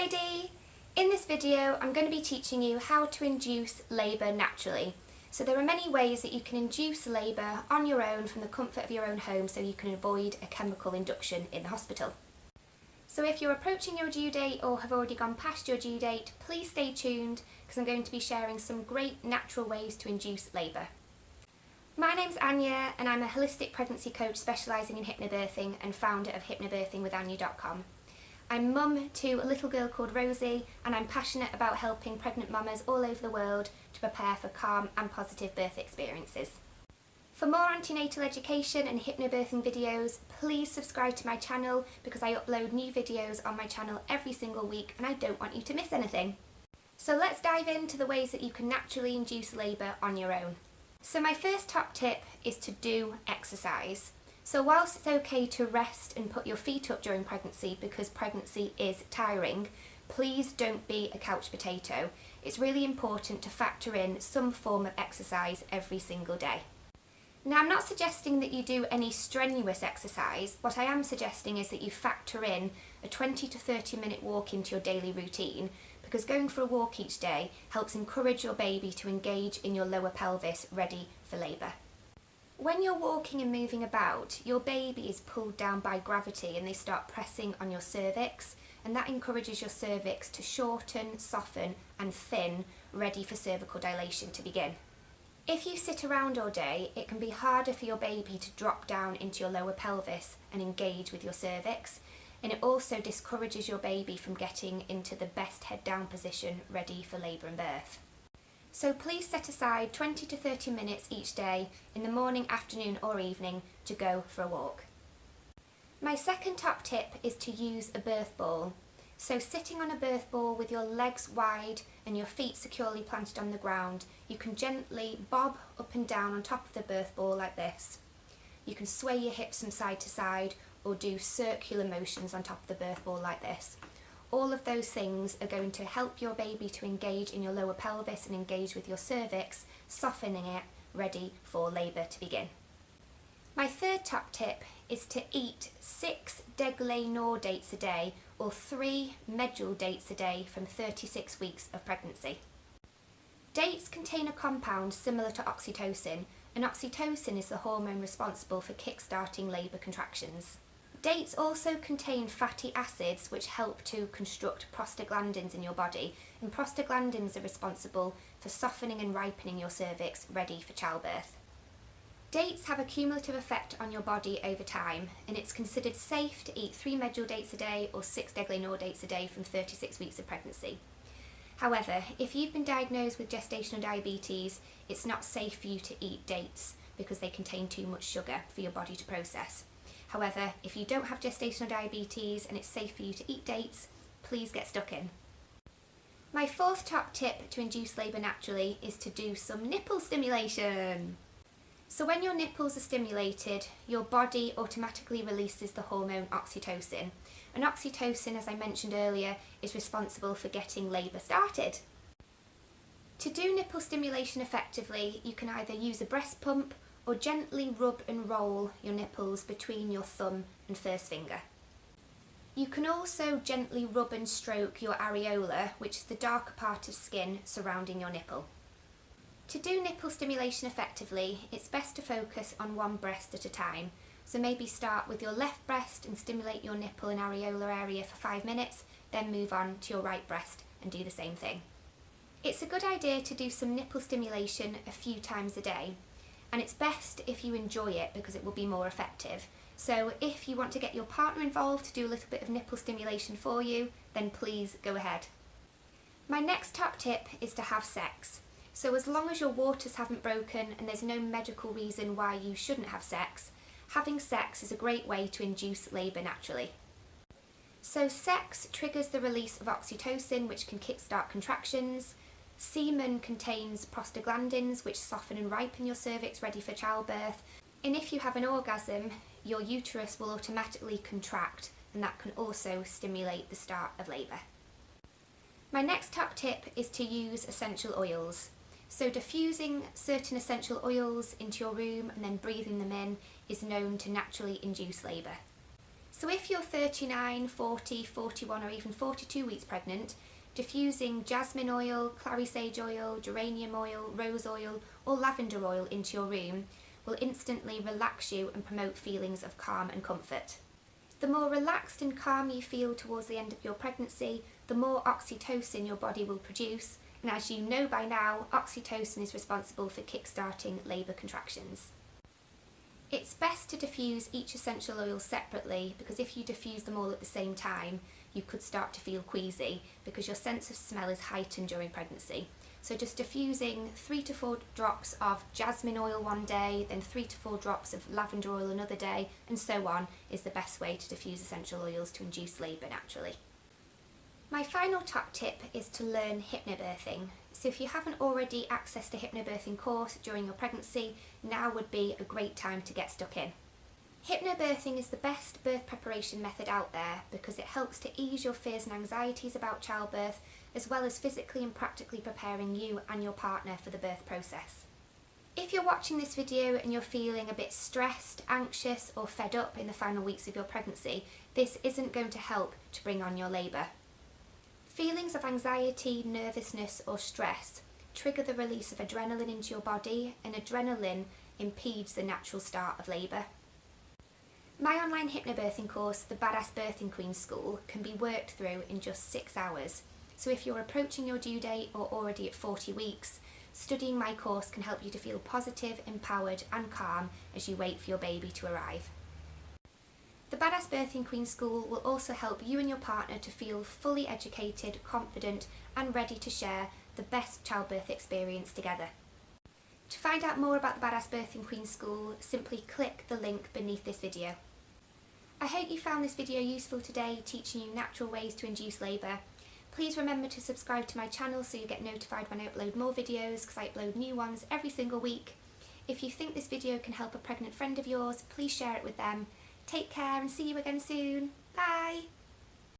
lady! In this video I'm going to be teaching you how to induce labour naturally. So there are many ways that you can induce labour on your own from the comfort of your own home so you can avoid a chemical induction in the hospital. So if you're approaching your due date or have already gone past your due date, please stay tuned because I'm going to be sharing some great natural ways to induce labour. My name's Anja and I'm a holistic pregnancy coach specialising in hypnobirthing and founder of hypnobirthingwithanja.com. I'm mum to a little girl called Rosie and I'm passionate about helping pregnant mamas all over the world to prepare for calm and positive birth experiences. For more antenatal education and hypnobirthing videos, please subscribe to my channel because I upload new videos on my channel every single week and I don't want you to miss anything. So let's dive into the ways that you can naturally induce labour on your own. So my first top tip is to do exercise. So whilst it's okay to rest and put your feet up during pregnancy because pregnancy is tiring, please don't be a couch potato. It's really important to factor in some form of exercise every single day. Now I'm not suggesting that you do any strenuous exercise. What I am suggesting is that you factor in a 20 to 30 minute walk into your daily routine because going for a walk each day helps encourage your baby to engage in your lower pelvis ready for labour. When you're walking and moving about, your baby is pulled down by gravity and they start pressing on your cervix, and that encourages your cervix to shorten, soften and thin, ready for cervical dilation to begin. If you sit around all day, it can be harder for your baby to drop down into your lower pelvis and engage with your cervix, and it also discourages your baby from getting into the best head down position ready for labour and birth. So please set aside 20 to 30 minutes each day in the morning, afternoon or evening to go for a walk. My second top tip is to use a birth ball. So sitting on a birth ball with your legs wide and your feet securely planted on the ground, you can gently bob up and down on top of the birth ball like this. You can sway your hips from side to side or do circular motions on top of the birth ball like this. All of those things are going to help your baby to engage in your lower pelvis and engage with your cervix, softening it, ready for labour to begin. My third top tip is to eat 6 déglé nor dates a day or 3 medjool dates a day from 36 weeks of pregnancy. Dates contain a compound similar to oxytocin, and oxytocin is the hormone responsible for kick-starting labour contractions. Dates also contain fatty acids which help to construct prostaglandins in your body, and prostaglandins are responsible for softening and ripening your cervix ready for childbirth. Dates have a cumulative effect on your body over time, and it's considered safe to eat 3 medjool dates a day or 6 déglé nor dates a day from 36 weeks of pregnancy. However, if you've been diagnosed with gestational diabetes, it's not safe for you to eat dates because they contain too much sugar for your body to process. However, if you don't have gestational diabetes and it's safe for you to eat dates, please get stuck in. My fourth top tip to induce labour naturally is to do some nipple stimulation. So when your nipples are stimulated, your body automatically releases the hormone oxytocin. And oxytocin, as I mentioned earlier, is responsible for getting labour started. To do nipple stimulation effectively, you can either use a breast pump or gently rub and roll your nipples between your thumb and first finger. You can also gently rub and stroke your areola, which is the darker part of skin surrounding your nipple. To do nipple stimulation effectively, it's best to focus on one breast at a time. So maybe start with your left breast and stimulate your nipple and areola area for 5 minutes, then move on to your right breast and do the same thing. It's a good idea to do some nipple stimulation a few times a day. And it's best if you enjoy it because it will be more effective. So if you want to get your partner involved to do a little bit of nipple stimulation for you, then please go ahead. My next top tip is to have sex. So as long as your waters haven't broken and there's no medical reason why you shouldn't have sex, having sex is a great way to induce labour naturally. So sex triggers the release of oxytocin, which can kickstart contractions. Semen contains prostaglandins which soften and ripen your cervix ready for childbirth, and if you have an orgasm, your uterus will automatically contract, and that can also stimulate the start of labour. My next top tip is to use essential oils. So diffusing certain essential oils into your room and then breathing them in is known to naturally induce labour. So if you're 39, 40, 41 or even 42 weeks pregnant, diffusing jasmine oil, clary sage oil, geranium oil, rose oil or lavender oil into your room will instantly relax you and promote feelings of calm and comfort. The more relaxed and calm you feel towards the end of your pregnancy, the more oxytocin your body will produce, and as you know by now, oxytocin is responsible for kick-starting labour contractions. It's best to diffuse each essential oil separately, because if you diffuse them all at the same time, you could start to feel queasy because your sense of smell is heightened during pregnancy. So just diffusing 3 to 4 drops of jasmine oil one day, then 3 to 4 drops of lavender oil another day, and so on, is the best way to diffuse essential oils to induce labour naturally. My final top tip is to learn hypnobirthing. So if you haven't already accessed a hypnobirthing course during your pregnancy, now would be a great time to get stuck in. Hypnobirthing is the best birth preparation method out there because it helps to ease your fears and anxieties about childbirth, as well as physically and practically preparing you and your partner for the birth process. If you're watching this video and you're feeling a bit stressed, anxious or fed up in the final weeks of your pregnancy, this isn't going to help to bring on your labour. Feelings of anxiety, nervousness or stress trigger the release of adrenaline into your body, and adrenaline impedes the natural start of labour. My online hypnobirthing course, the Badass Birthing Queen School, can be worked through in just 6 hours. So if you're approaching your due date or already at 40 weeks, studying my course can help you to feel positive, empowered and calm as you wait for your baby to arrive. The Badass Birthing Queen School will also help you and your partner to feel fully educated, confident and ready to share the best childbirth experience together. To find out more about the Badass Birthing Queen School, simply click the link beneath this video. I hope you found this video useful today, teaching you natural ways to induce labour. Please remember to subscribe to my channel so you get notified when I upload more videos, because I upload new ones every single week. If you think this video can help a pregnant friend of yours, please share it with them. Take care and see you again soon. Bye!